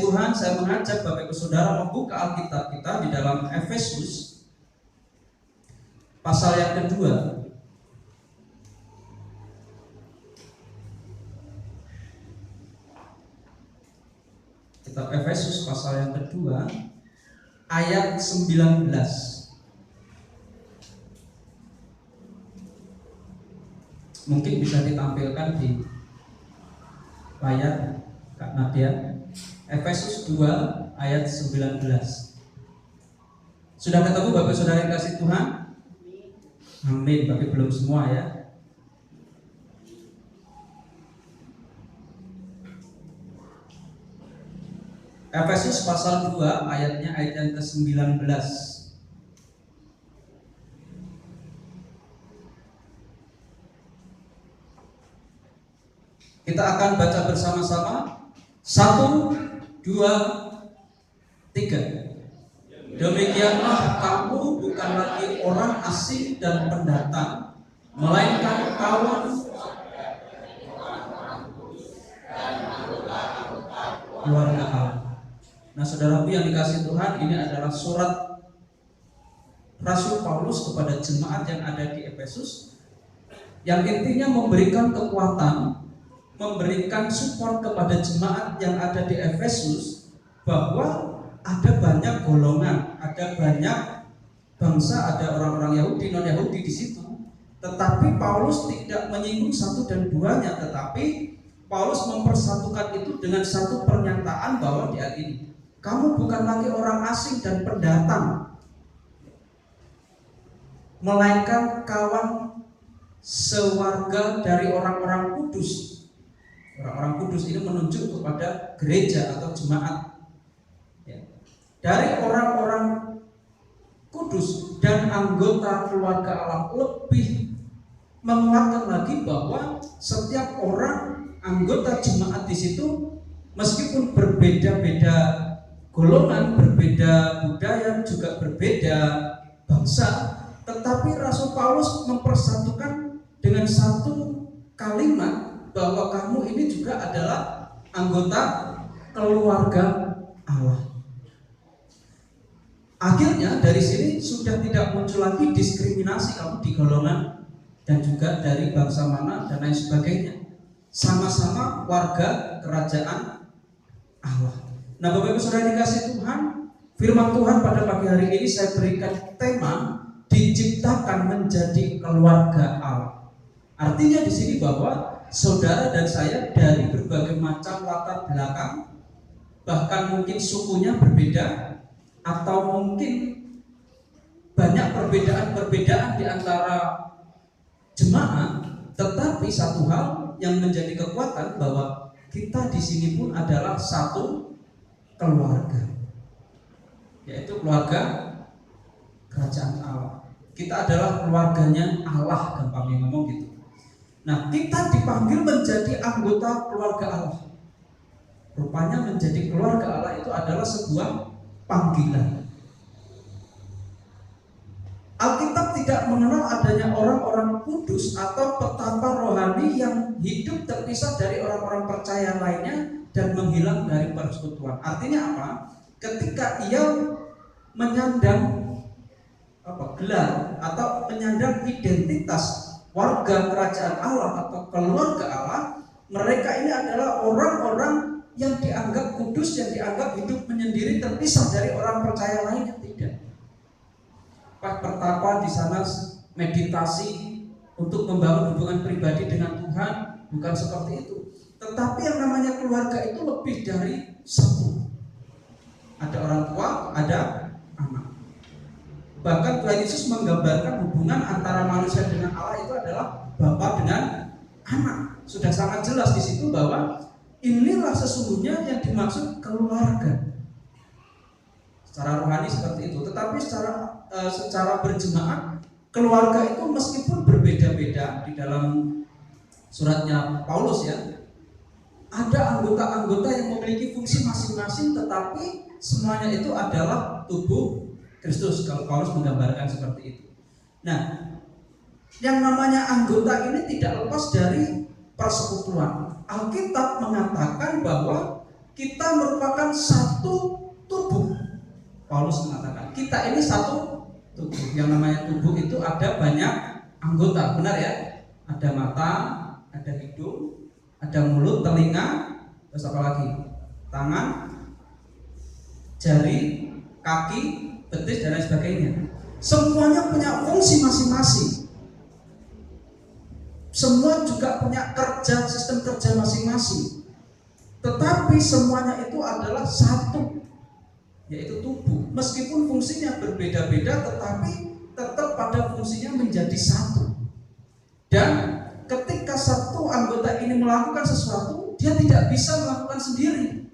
Tuhan, saya mengajak Bapak Ibu Saudara membuka Alkitab kita di dalam Efesus pasal yang kedua. Kitab Efesus pasal yang kedua ayat 19. Mungkin bisa ditampilkan di layar Kak Nadia. Efesus 2 ayat 19. Sudah ketemu Bapak Saudara yang kasih Tuhan? Amin. Tapi belum semua ya. Efesus pasal 2 ayatnya ayat yang ke-19. Kita akan baca bersama-sama. 1, 2, 3. Demikianlah kamu bukan lagi orang asing dan pendatang, melainkan kawan keluarga Allah. Nah, saudaraku yang dikasih Tuhan, ini adalah surat Rasul Paulus kepada jemaat yang ada di Efesus, yang intinya memberikan kekuatan, memberikan support kepada jemaat yang ada di Efesus, bahwa ada banyak golongan, ada banyak bangsa, ada orang-orang Yahudi, non-Yahudi di situ. Tetapi Paulus tidak menyinggung satu dan duanya, tetapi Paulus mempersatukan itu dengan satu pernyataan bahwa di ayat ini, kamu bukan lagi orang asing dan pendatang, melainkan kawan sewarga dari orang-orang kudus. Orang-orang kudus ini menunjuk kepada gereja atau jemaat ya. Dari orang-orang kudus dan anggota keluarga Allah, lebih menguatkan lagi bahwa setiap orang anggota jemaat di situ, meskipun berbeda-beda golongan, berbeda budaya, juga berbeda bangsa, tetapi Rasul Paulus mempersatukan dengan satu kalimat bahwa kamu ini juga adalah anggota keluarga Allah. Akhirnya dari sini sudah tidak muncul lagi diskriminasi kamu di golongan dan juga dari bangsa mana dan lain sebagainya. Sama-sama warga kerajaan Allah. Nah, Bapak Ibu Saudara dikasih Tuhan, firman Tuhan pada pagi hari ini saya berikan tema diciptakan menjadi keluarga Allah. Artinya di sini bahwa saudara dan saya dari berbagai macam latar belakang, bahkan mungkin sukunya berbeda, atau mungkin banyak perbedaan-perbedaan di antara jemaat, tetapi satu hal yang menjadi kekuatan bahwa kita di sini pun adalah satu keluarga, yaitu keluarga kerajaan Allah. Kita adalah keluarganya Allah, gampangnya ngomong gitu. Nah, kita dipanggil menjadi anggota keluarga Allah. Rupanya menjadi keluarga Allah itu adalah sebuah panggilan. Alkitab tidak mengenal adanya orang-orang kudus atau petapa rohani yang hidup terpisah dari orang-orang percaya lainnya dan menghilang dari persekutuan. Artinya apa? Ketika ia menyandang gelar atau menyandang identitas warga kerajaan Allah atau keluarga Allah, mereka ini adalah orang-orang yang dianggap kudus, yang dianggap hidup menyendiri terpisah dari orang percaya lainnya. Tidak. Pak pertapa di sana meditasi untuk membangun hubungan pribadi dengan Tuhan, bukan seperti itu. Tetapi yang namanya keluarga itu lebih dari satu. Ada orang tua, ada anak. Bahkan Tuhan Yesus menggambarkan hubungan antara manusia dengan Allah itu adalah bapa dengan anak. Sudah sangat jelas di situ bahwa inilah sesungguhnya yang dimaksud keluarga. Secara rohani seperti itu. Tetapi secara berjemaat, keluarga itu meskipun berbeda-beda di dalam suratnya Paulus ya, ada anggota-anggota yang memiliki fungsi masing-masing, tetapi semuanya itu adalah tubuh Kristus, kalau Paulus menggambarkan seperti itu. Nah, yang namanya anggota ini tidak lepas dari persekutuan. Alkitab mengatakan bahwa kita merupakan satu tubuh. Paulus mengatakan kita ini satu tubuh. Yang namanya tubuh itu ada banyak anggota, benar ya? Ada mata, ada hidung, ada mulut, telinga, terus apa lagi? Tangan, jari, kaki, betis dan lain sebagainya. Semuanya punya fungsi masing-masing. Semua juga punya kerja, sistem kerja masing-masing. Tetapi semuanya itu adalah satu, yaitu tubuh. Meskipun fungsinya berbeda-beda, tetapi tetap pada fungsinya menjadi satu. Dan ketika satu anggota ini melakukan sesuatu, dia tidak bisa melakukan sendiri.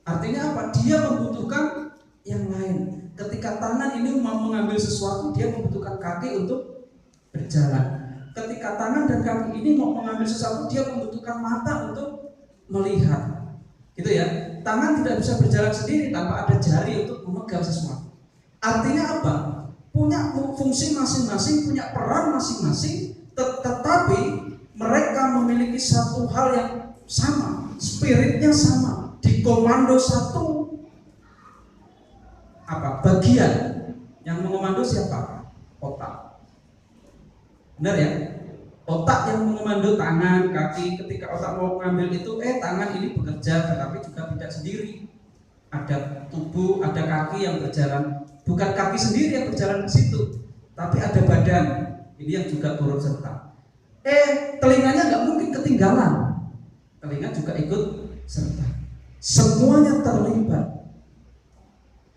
Artinya apa? Dia membutuhkan yang lain. Ketika tangan ini mau mengambil sesuatu, dia membutuhkan kaki untuk berjalan. Ketika tangan dan kaki ini mau mengambil sesuatu, dia membutuhkan mata untuk melihat. Gitu ya. Tangan tidak bisa berjalan sendiri tanpa ada jari untuk memegang sesuatu. Artinya apa? Punya fungsi masing-masing, punya peran masing-masing, tetapi mereka memiliki satu hal yang sama, spiritnya sama, dikomando satu bagian. Yang mengomando siapa? Otak. Benar ya? Otak yang mengomando tangan, kaki. Ketika otak mau mengambil itu, tangan ini bekerja, tetapi juga tidak sendiri. Ada tubuh, ada kaki yang berjalan. Bukan kaki sendiri yang berjalan ke situ, tapi ada badan. Ini yang juga turut serta. Telinganya nggak mungkin ketinggalan. Telinga juga ikut serta. Semuanya terlibat.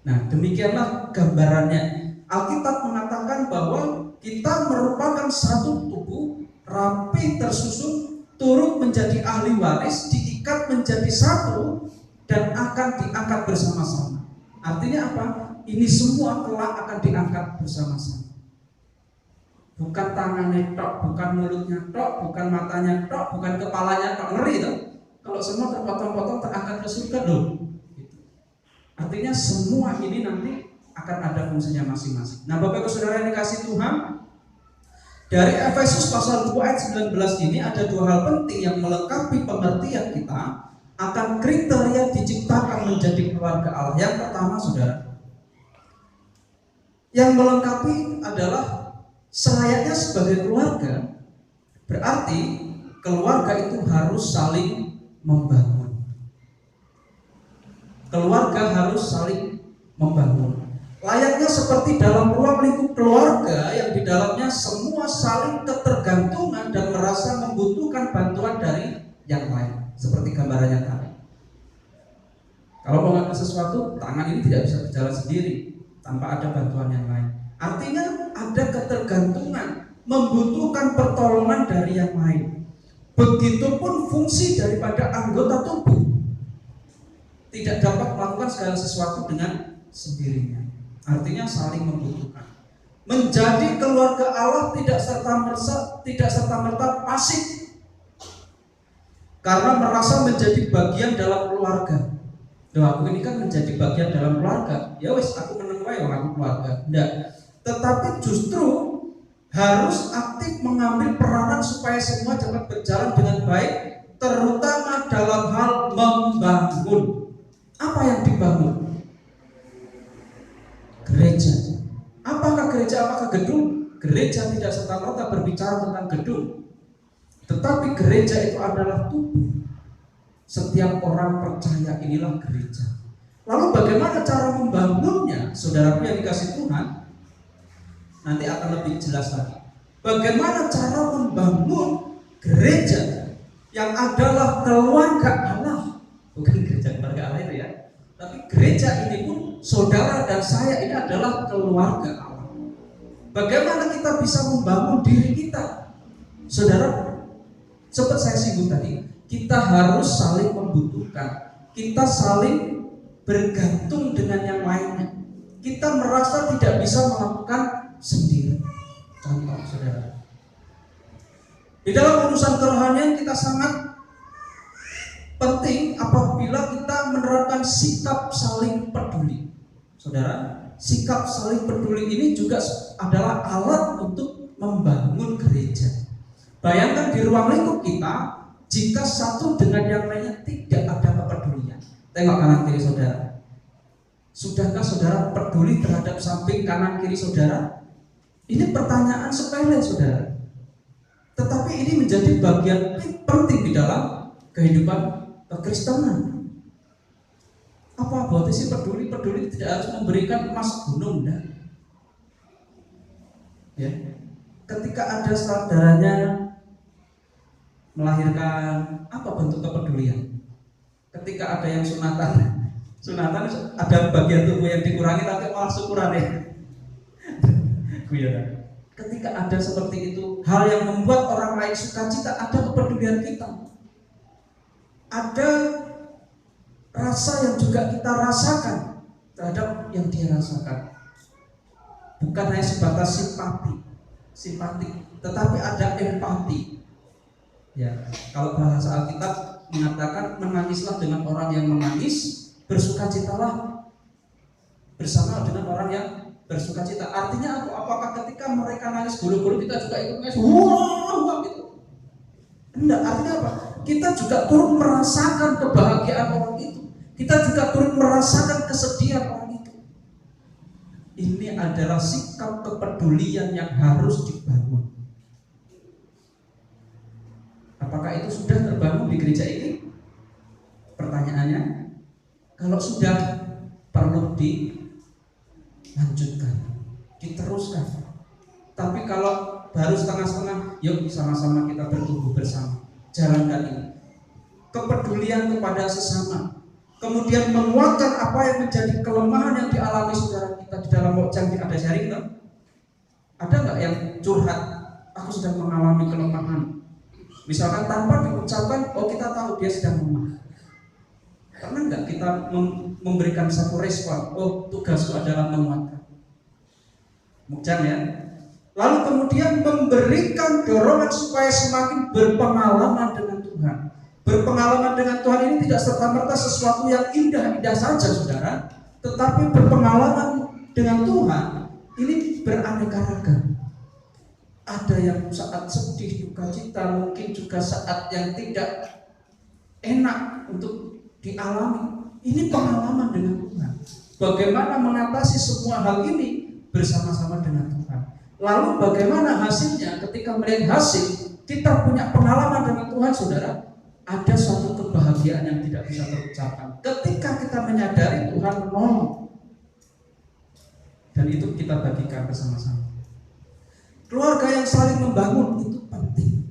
Nah, demikianlah gambarannya. Alkitab mengatakan bahwa kita merupakan satu tubuh, rapi tersusun, turut menjadi ahli waris, diikat menjadi satu, dan akan diangkat bersama-sama. Artinya apa? Ini semua kelak akan diangkat bersama-sama. Bukan tangannya tok, bukan mulutnya tok, bukan matanya tok, bukan kepalanya tok. Ngeri toh? Kalau semua terpotong-potong terangkat ke surga loh. Artinya semua ini nanti akan ada fungsinya masing-masing. Nah, Bapak Ibu Saudara yang dikasihi Tuhan, dari Efesus pasal 2 ayat 19 ini ada dua hal penting yang melengkapi pengertian kita akan kriteria diciptakan menjadi keluarga Allah. Yang pertama, Saudara, yang melengkapi adalah selayaknya sebagai keluarga, berarti keluarga itu harus saling membangun. Keluarga harus saling membangun. Layaknya seperti dalam ruang lingkup keluarga yang di dalamnya semua saling ketergantungan dan merasa membutuhkan bantuan dari yang lain. Seperti gambarannya tadi. Kalau mau ngambil sesuatu, tangan ini tidak bisa berjalan sendiri tanpa ada bantuan yang lain. Artinya ada ketergantungan, membutuhkan pertolongan dari yang lain. Begitupun fungsi daripada anggota tubuh. Tidak dapat melakukan segala sesuatu dengan sendirinya. Artinya saling membutuhkan. Menjadi keluarga Allah tidak serta-merta pasif, karena merasa menjadi bagian dalam keluarga. Aku ini kan menjadi bagian dalam keluarga. Ya wis, aku menemukan orang keluarga. Tidak. Tetapi justru harus aktif mengambil peranan supaya semua dapat berjalan dengan baik, terutama dalam hal membangun. Apa yang dibangun? Gereja. Apakah gereja? Apakah gedung? Gereja tidak serta-merta berbicara tentang gedung, tetapi gereja itu adalah tubuh. Setiap orang percaya inilah gereja. Lalu bagaimana cara membangunnya? Saudaraku yang dikasihi Tuhan, nanti akan lebih jelas lagi. Bagaimana cara membangun gereja yang adalah keluarga Allah? Bukan gereja keluarga Allah itu ya, tapi gereja ini pun saudara dan saya ini adalah keluarga Allah. Bagaimana kita bisa membangun diri kita? Saudara, sempat saya singgung tadi, kita harus saling membutuhkan. Kita saling bergantung dengan yang lainnya. Kita merasa tidak bisa melakukan sendiri. Contoh, saudara, di dalam urusan kerohanian kita sangat penting apabila kita menerapkan sikap saling peduli. Saudara, sikap saling peduli ini juga adalah alat untuk membangun gereja. Bayangkan di ruang lingkup kita, jika satu dengan yang lainnya tidak ada kepedulian. Tengok kanan kiri saudara. Sudahkah saudara peduli terhadap samping kanan kiri saudara? Ini pertanyaan sepele saudara, tetapi ini menjadi bagian penting di dalam kehidupan kekristenan. Apa buat sih peduli? Peduli tidak harus memberikan emas gunung, dah. Ya. Ketika ada saudaranya melahirkan, apa bentuk kepedulian? Ketika ada yang sunatan ada bagian tubuh yang dikurangi tapi malah syukuran ya. Ketika ada seperti itu, hal yang membuat orang lain sukacita, ada kepedulian kita, ada rasa yang juga kita rasakan terhadap yang dia rasakan. Bukan hanya sebatas simpati, tetapi ada empati. Ya, kalau bahasa Alkitab mengatakan menangislah dengan orang yang menangis, bersukacitalah bersama dengan orang yang bersukacita. Artinya apakah ketika mereka nangis gulu-gulu kita juga ikut nangis? Wah, gitu. Enggak, artinya apa? Kita juga turut merasakan kebahagiaan orang itu. Kita juga turut merasakan kesedihan orang itu. Ini adalah sikap kepedulian yang harus dibangun. Apakah itu sudah terbangun di gereja ini? Pertanyaannya, kalau sudah, perlu dilanjutkan, diteruskan. Tapi kalau baru setengah-setengah, yuk sama-sama kita bertumbuh bersama, jalankan ini. Kepedulian kepada sesama, kemudian menguatkan apa yang menjadi kelemahan yang dialami saudara kita di dalam mojang. Ada sharing kan? Ada nggak yang curhat? Aku sedang mengalami kelemahan. Misalkan tanpa diucapkan, oh kita tahu dia sedang lemah. Karena enggak kita memberikan satu respon, oh tugasku adalah menguatkan. Mujang ya. Lalu kemudian memberikan dorongan supaya semakin berpengalaman dengan Tuhan. Berpengalaman dengan Tuhan ini tidak serta-merta sesuatu yang indah-indah saja saudara, tetapi berpengalaman dengan Tuhan ini beraneka ragam. Ada yang saat sedih, duka cita, mungkin juga saat yang tidak enak untuk dialami. Ini pengalaman dengan Tuhan. Bagaimana mengatasi semua hal ini bersama-sama dengan Tuhan. Lalu bagaimana hasilnya? Ketika melihat hasil, kita punya pengalaman dengan Tuhan saudara, ada suatu kebahagiaan yang tidak bisa terucapkan ketika kita menyadari Tuhan menolong. Dan itu kita bagikan bersama-sama. Keluarga yang saling membangun itu penting.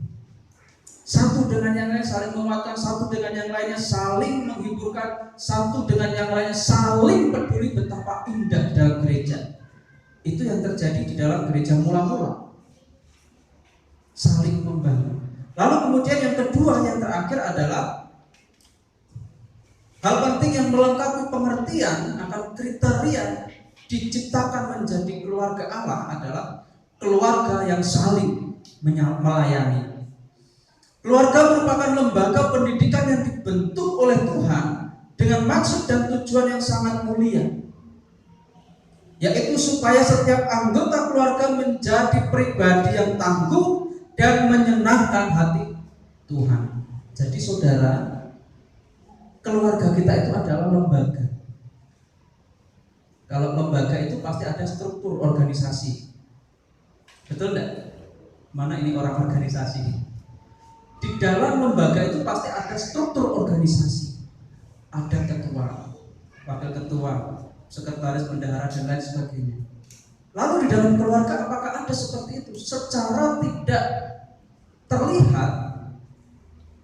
Satu dengan yang lain saling menguatkan, satu dengan yang lainnya saling menghiburkan, satu dengan yang lainnya saling peduli. Betapa indah dalam gereja. Itu yang terjadi di dalam gereja mula-mula. Saling membangun. Lalu kemudian yang kedua, yang terakhir adalah hal penting yang melengkapi pengertian akan kriteria diciptakan menjadi keluarga Allah adalah keluarga yang saling melayani. Keluarga merupakan lembaga pendidikan yang dibentuk oleh Tuhan dengan maksud dan tujuan yang sangat mulia, yaitu supaya setiap anggota keluarga menjadi pribadi yang tangguh dan menyenangkan hati Tuhan. Jadi saudara, keluarga kita itu adalah lembaga. Kalau lembaga itu pasti ada struktur organisasi. Betul enggak? Mana ini orang organisasi? Di dalam lembaga itu pasti ada struktur organisasi. Ada ketua, wakil ketua, sekretaris bendahara dan lain sebagainya. Lalu di dalam keluarga apakah ada seperti itu? Secara tidak terlihat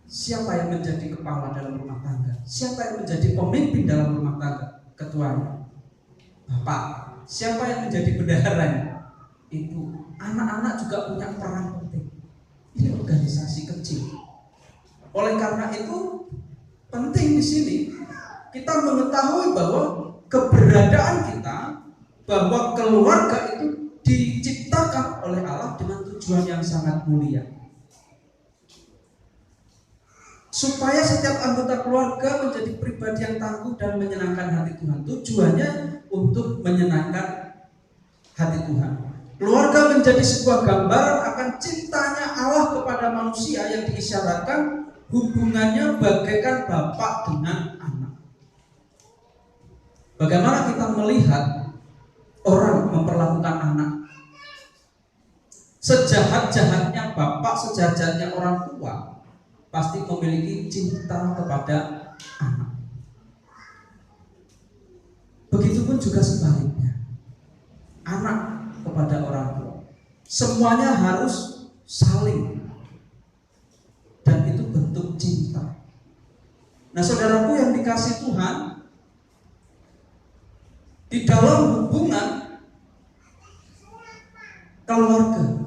siapa yang menjadi kepala dalam rumah tangga, siapa yang menjadi pemimpin dalam rumah tangga, ketuanya, bapak, siapa yang menjadi bendaharanya, ibu. Anak-anak juga punya peran penting. Ini organisasi kecil. Oleh karena itu penting di sini kita mengetahui bahwa keberadaan kita, bahwa keluarga itu diciptakan oleh Allah dengan tujuan yang sangat mulia. Supaya setiap anggota keluarga menjadi pribadi yang tangguh dan menyenangkan hati Tuhan. Tujuannya untuk menyenangkan hati Tuhan. Keluarga menjadi sebuah gambaran akan cintanya Allah kepada manusia yang diisyaratkan hubungannya bagaikan bapak dengan anak. Bagaimana kita melihat orang memperlakukan anak? Sejahat-jahatnya bapak, sejahat-jahatnya orang tua pasti memiliki cinta kepada anak. Begitupun juga sebaliknya, anak kepada orang tua. Semuanya harus saling, dan itu bentuk cinta. Nah, saudaraku yang dikasih Tuhan, di dalam hubungan keluarga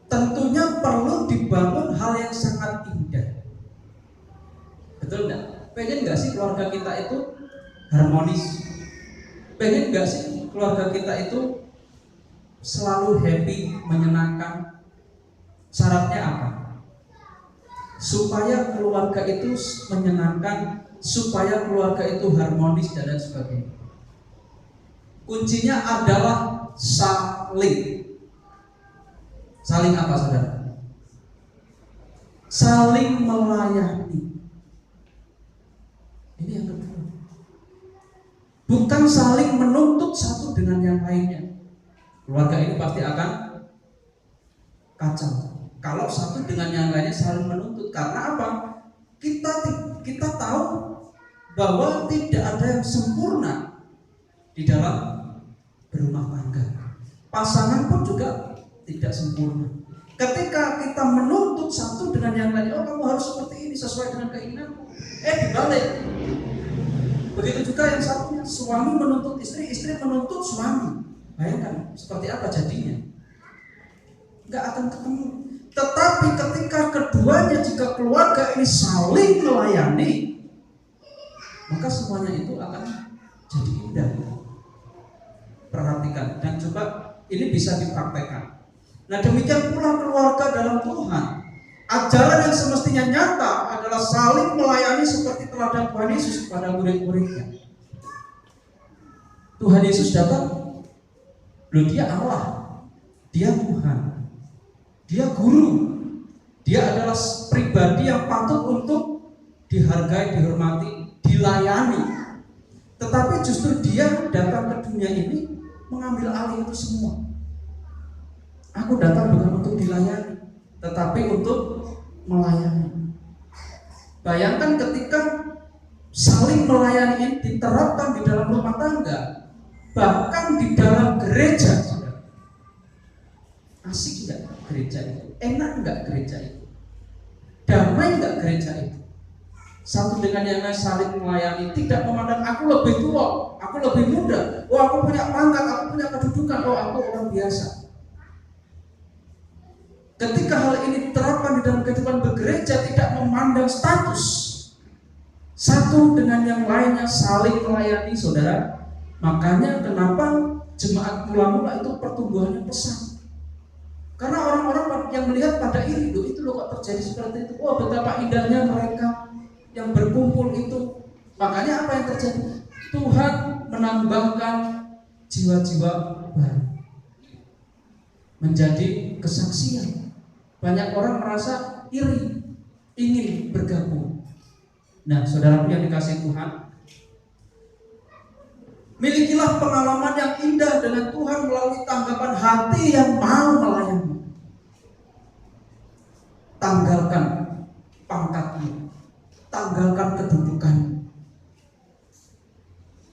tentunya perlu dibangun hal yang sangat indah. Betul enggak? Pengen enggak sih keluarga kita itu harmonis? Pengen enggak sih keluarga kita itu selalu happy, menyenangkan? Syaratnya apa? Supaya keluarga itu menyenangkan, supaya keluarga itu harmonis dan lain sebagainya. Kuncinya adalah saling. Saling apa, saudara? Saling melayani. Ini yang kedua. Bukan saling menuntut satu dengan yang lainnya. Keluarga ini pasti akan kacau kalau satu dengan yang lainnya saling menuntut. Karena apa? Kita tahu bahwa tidak ada yang sempurna di dalam berumah tangga. Pasangan pun juga tidak sempurna. Ketika kita menuntut satu dengan yang lain, oh kamu harus seperti ini sesuai dengan keinginanmu. Dibalik. Begitu juga yang satunya, suami menuntut istri, istri menuntut suami. Bayangkan seperti apa jadinya. Nggak akan ketemu. Tetapi ketika keduanya, jika keluarga ini saling melayani, maka semuanya itu akan jadi indah. Perhatikan dan coba ini bisa dipraktekkan. Nah, demikian pula keluarga dalam Tuhan. Ajaran yang semestinya nyata adalah saling melayani seperti teladan Tuhan Yesus kepada murid-muridnya. Tuhan Yesus datang, loh, dia Allah, dia Tuhan, dia guru, dia adalah pribadi yang patut untuk dihargai, dihormati, dilayani. Tetapi justru dia datang ke dunia ini mengambil alih itu semua. Aku datang bukan untuk dilayani, tetapi untuk melayani. Bayangkan ketika saling melayani ini diterapkan di dalam rumah tangga, bahkan di dalam gereja. Asik enggak gereja itu? Enak enggak gereja itu? Damai enggak gereja itu? Satu dengan yang lain saling melayani, tidak memandang aku lebih tua, aku lebih muda, oh aku punya pangkat, aku punya kedudukan, oh aku orang biasa. Ketika hal ini diterapkan di dalam kehidupan bergereja, tidak memandang status, satu dengan yang lainnya saling melayani, saudara. Makanya kenapa jemaat mula-mula itu pertumbuhannya pesat. Karena orang-orang yang melihat pada iri, itu loh kok terjadi seperti itu. Oh betapa indahnya mereka yang berkumpul itu. Makanya apa yang terjadi? Tuhan menambahkan jiwa-jiwa baru menjadi kesaksian. Banyak orang merasa iri, ingin bergabung. Nah, saudaraku yang dikasihi Tuhan, milikilah pengalaman yang indah dengan Tuhan melalui tanggapan hati yang mau melayani. Tanggalkan pangkatmu, tanggalkan kedudukanmu.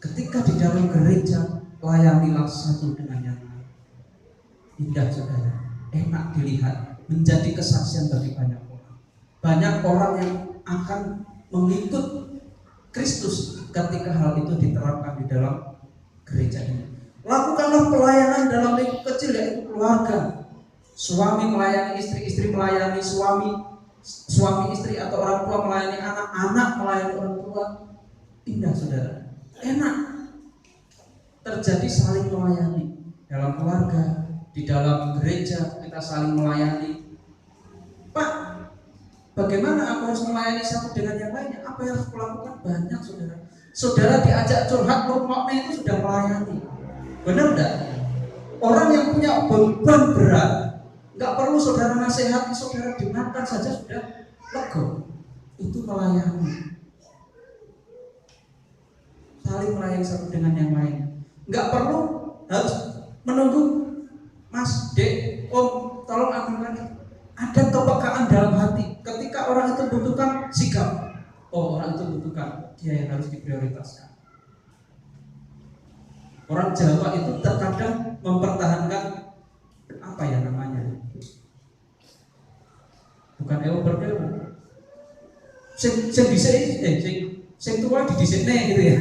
Ketika di dalam gereja, layanilah satu dengan yang lain. Indah, saudara, enak dilihat, menjadi kesaksian bagi banyak orang. Banyak orang yang akan mengikut Kristus ketika hal itu diterapkan di dalam gereja ini. Lakukanlah pelayanan dalam lingkup kecil, yaitu keluarga. Suami melayani istri, istri melayani suami, suami istri atau orang tua melayani anak, anak melayani orang tua. Indah, saudara, enak. Terjadi saling melayani dalam keluarga, di dalam gereja kita saling melayani. Pak, bagaimana aku harus melayani satu dengan yang lainnya? Apa yang harus kulakukan? Banyak, saudara. Saudara diajak curhat, rumahnya itu sudah melayani. Benar enggak? Orang yang punya beban berat, enggak perlu saudara nasihati, saudara dengarkan saja sudah lego, itu melayani. Saling melayani satu dengan yang lain. Nggak perlu harus menunggu Mas, Dek, Om, tolong ambilkan. Ada kepekaan dalam hati. Ketika orang itu butuhkan, sikap. Oh, orang itu butuhkan, dia yang harus diprioritaskan. Orang Jawa itu terkadang mempertahankan apa ya namanya? Bukan berdemo. Sing tua didhisikne gitu ya.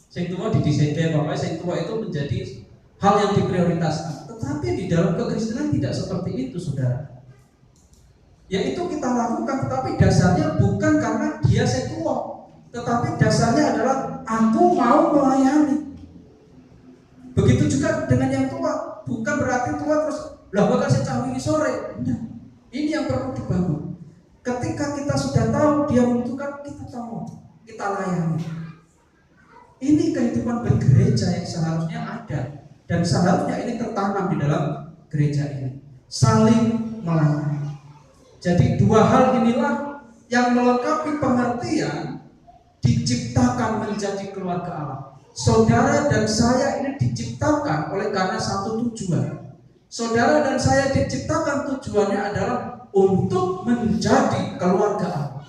Sing tua didhisikne, pokoknya sing tua itu menjadi hal yang diprioritaskan. Tetapi di dalam kekristenan tidak seperti itu, saudara. Yaitu kita lakukan, tetapi dasarnya bukan karena dia sing tua, tetapi dasarnya adalah aku mau melayani. Begitu juga dengan yang tua, bukan berarti tua terus lah bakal secah wingi sore. Nah, ini yang perlu dibangun. Ketika kita sudah tahu dia membutuhkan, kita tahu, kita layani. Ini kehidupan bergereja yang seharusnya ada dan seharusnya ini tertanam di dalam gereja ini. Saling melayani. Jadi dua hal inilah yang melengkapi pengertian diciptakan menjadi keluarga Allah. Saudara dan saya ini diciptakan oleh karena satu tujuan. Saudara dan saya diciptakan tujuannya adalah untuk menjadi keluarga Allah.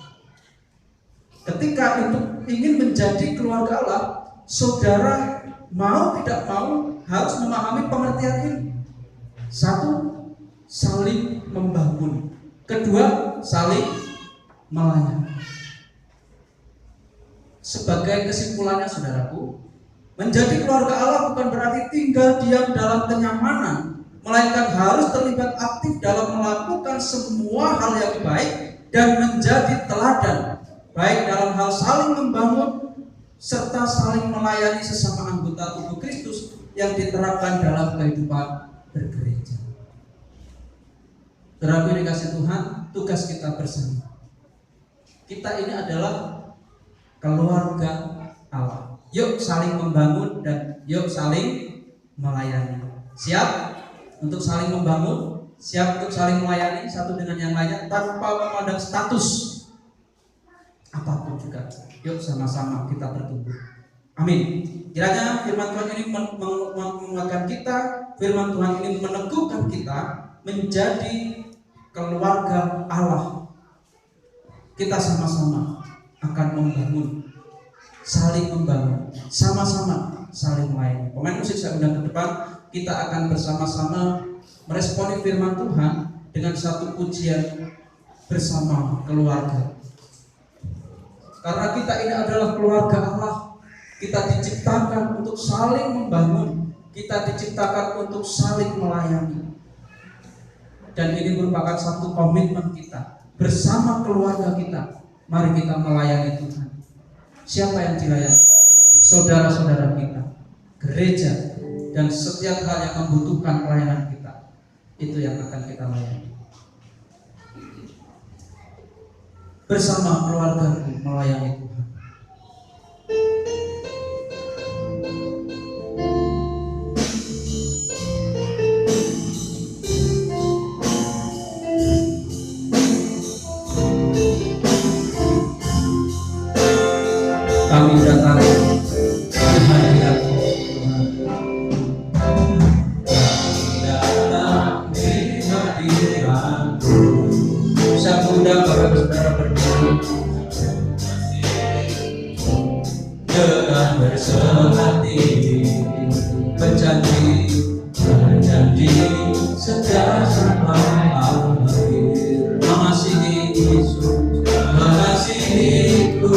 Ketika ingin menjadi keluarga Allah, saudara mau tidak mau harus memahami pengertian ini. Satu, saling membangun. Kedua, saling melayani. Sebagai kesimpulannya, saudaraku, menjadi keluarga Allah bukan berarti tinggal diam dalam kenyamanan, melainkan harus terlibat aktif dalam melakukan semua hal yang baik dan menjadi teladan, baik dalam hal saling membangun serta saling melayani sesama anggota tubuh Kristus yang diterapkan dalam kehidupan bergereja. Saudara yang dikasih Tuhan, tugas kita bersama. Kita ini adalah keluarga Allah. Yuk saling membangun dan yuk saling melayani. Siap untuk saling membangun, siap untuk saling melayani satu dengan yang lainnya tanpa memandang status apapun juga. Yuk sama-sama kita bertumbuh. Amin. Kiranya firman Tuhan ini menguatkan kita, firman Tuhan ini meneguhkan kita menjadi keluarga Allah. Kita sama-sama akan membangun, saling membangun, sama-sama saling melayani. Pemain musik saya undang ke depan, kita akan bersama-sama meresponi firman Tuhan dengan satu pujian bersama keluarga. Karena kita ini adalah keluarga Allah, kita diciptakan untuk saling membangun, kita diciptakan untuk saling melayani. Dan ini merupakan satu komitmen kita bersama keluarga kita. Mari kita melayani Tuhan. Siapa yang dilayani? Saudara-saudara kita, gereja, dan setiap hal yang membutuhkan pelayanan kita. Itu yang akan kita layani. Bersama keluargaku melayani Tuhan. Kami datang ke hadirat Tuhan. Datang di hadirat-Mu. Saya undang para saudara berdiri dengan bersehati, berjanji sejak sampai akhir. Mengasihi Yesus, mengasihiku.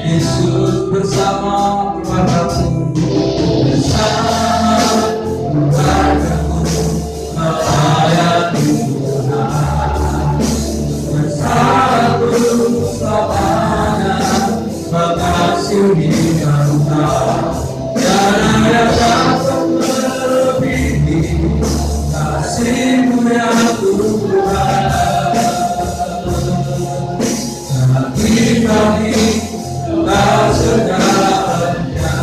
Yesus bersama keluargaku, bersama keluargaku melayani Tuhan. Bersatu selamanya mengasihi Engkau, dan ada dapat melebihi kasih-Mu ya Tuhan. Bagi segalanya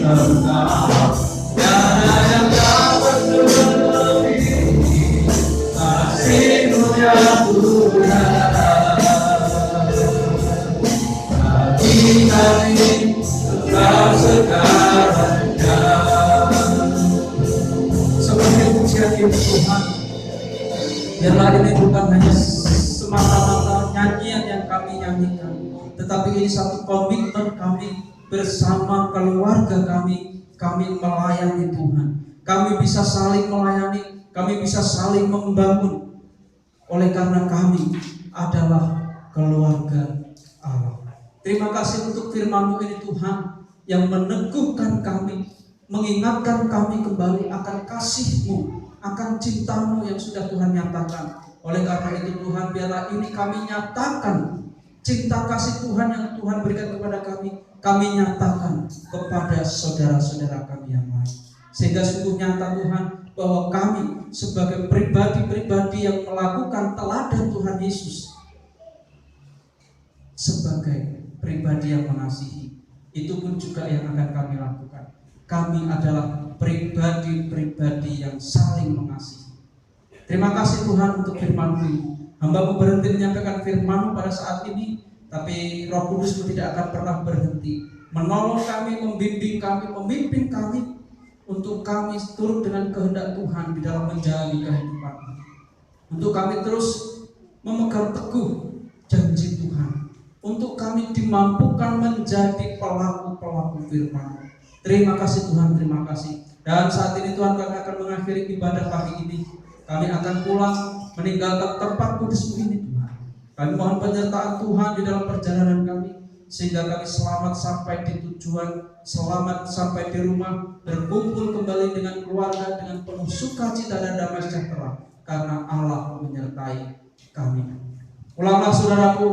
Engkau, tiada yang dapat melebihi kasih-Mu ya Tuhan. Bagi kami Engkau segalanya. Seperti pujian ini Tuhan, biarlah ini bukan hanya semata-mata nyanyian yang kami nyanyikan, tetapi ini satu komitmen kami bersama keluarga kami melayani Tuhan. Kami bisa saling melayani, kami bisa saling membangun, oleh karena kami adalah keluarga Allah. Terima kasih untuk firman-Mu ini Tuhan, yang meneguhkan kami, mengingatkan kami kembali akan kasih-Mu, akan cinta-Mu yang sudah Tuhan nyatakan. Oleh karena itu Tuhan, biarlah ini kami nyatakan cinta kasih Tuhan yang Tuhan berikan kepada kami nyatakan kepada saudara-saudara kami yang lain. Sehingga sungguh nyata Tuhan, bahwa kami sebagai pribadi-pribadi yang melakukan teladan Tuhan Yesus sebagai pribadi yang mengasihi, itu pun juga yang akan kami lakukan. Kami adalah pribadi-pribadi yang saling mengasihi. Terima kasih Tuhan untuk firman-Mu. Hamba-Mu berhenti menyampaikan firman-Mu pada saat ini, tapi Roh Kudus-Mu tidak akan pernah berhenti menolong kami, membimbing kami, memimpin kami, untuk kami turut dengan kehendak Tuhan di dalam menjalani kehidupan. Untuk kami terus memegang teguh janji Tuhan, untuk kami dimampukan menjadi pelaku-pelaku firman. Terima kasih Tuhan, terima kasih. Dan saat ini Tuhan, kami akan mengakhiri ibadah pagi ini. Kami akan pulang meninggalkan tempat kudus-Mu ini Tuhan. Kami mohon penyertaan Tuhan di dalam perjalanan kami, sehingga kami selamat sampai di tujuan, selamat sampai di rumah, berkumpul kembali dengan keluarga dengan penuh sukacita dan damai sejahtera, karena Allah menyertai kami. Ulanglah saudaraku,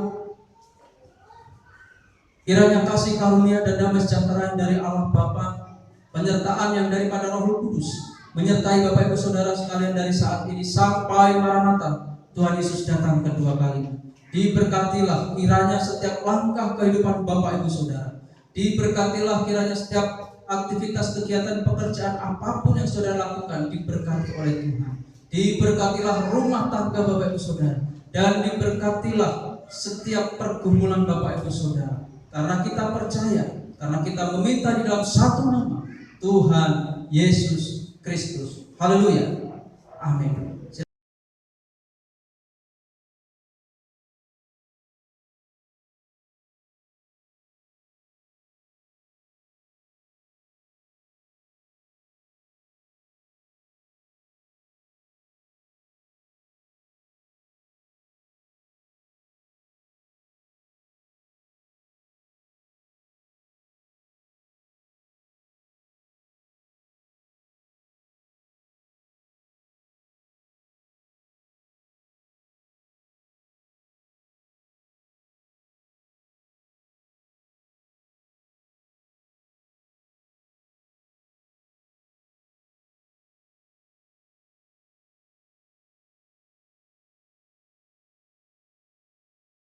kiranya kasih karunia dan damai sejahtera yang dari Allah Bapa, penyertaan yang daripada Roh Kudus, menyertai Bapak Ibu Saudara sekalian dari saat ini sampai Maranatha Tuhan Yesus datang kedua kali. Diberkatilah kiranya setiap langkah kehidupan Bapak Ibu Saudara. Diberkatilah kiranya setiap aktivitas kegiatan pekerjaan apapun yang saudara lakukan diberkati oleh Tuhan. Diberkatilah rumah tangga Bapak Ibu Saudara, dan diberkatilah setiap pergumulan Bapak Ibu Saudara. Karena kita percaya, karena kita meminta di dalam satu nama, Tuhan Yesus Kristus. Haleluya. Amin.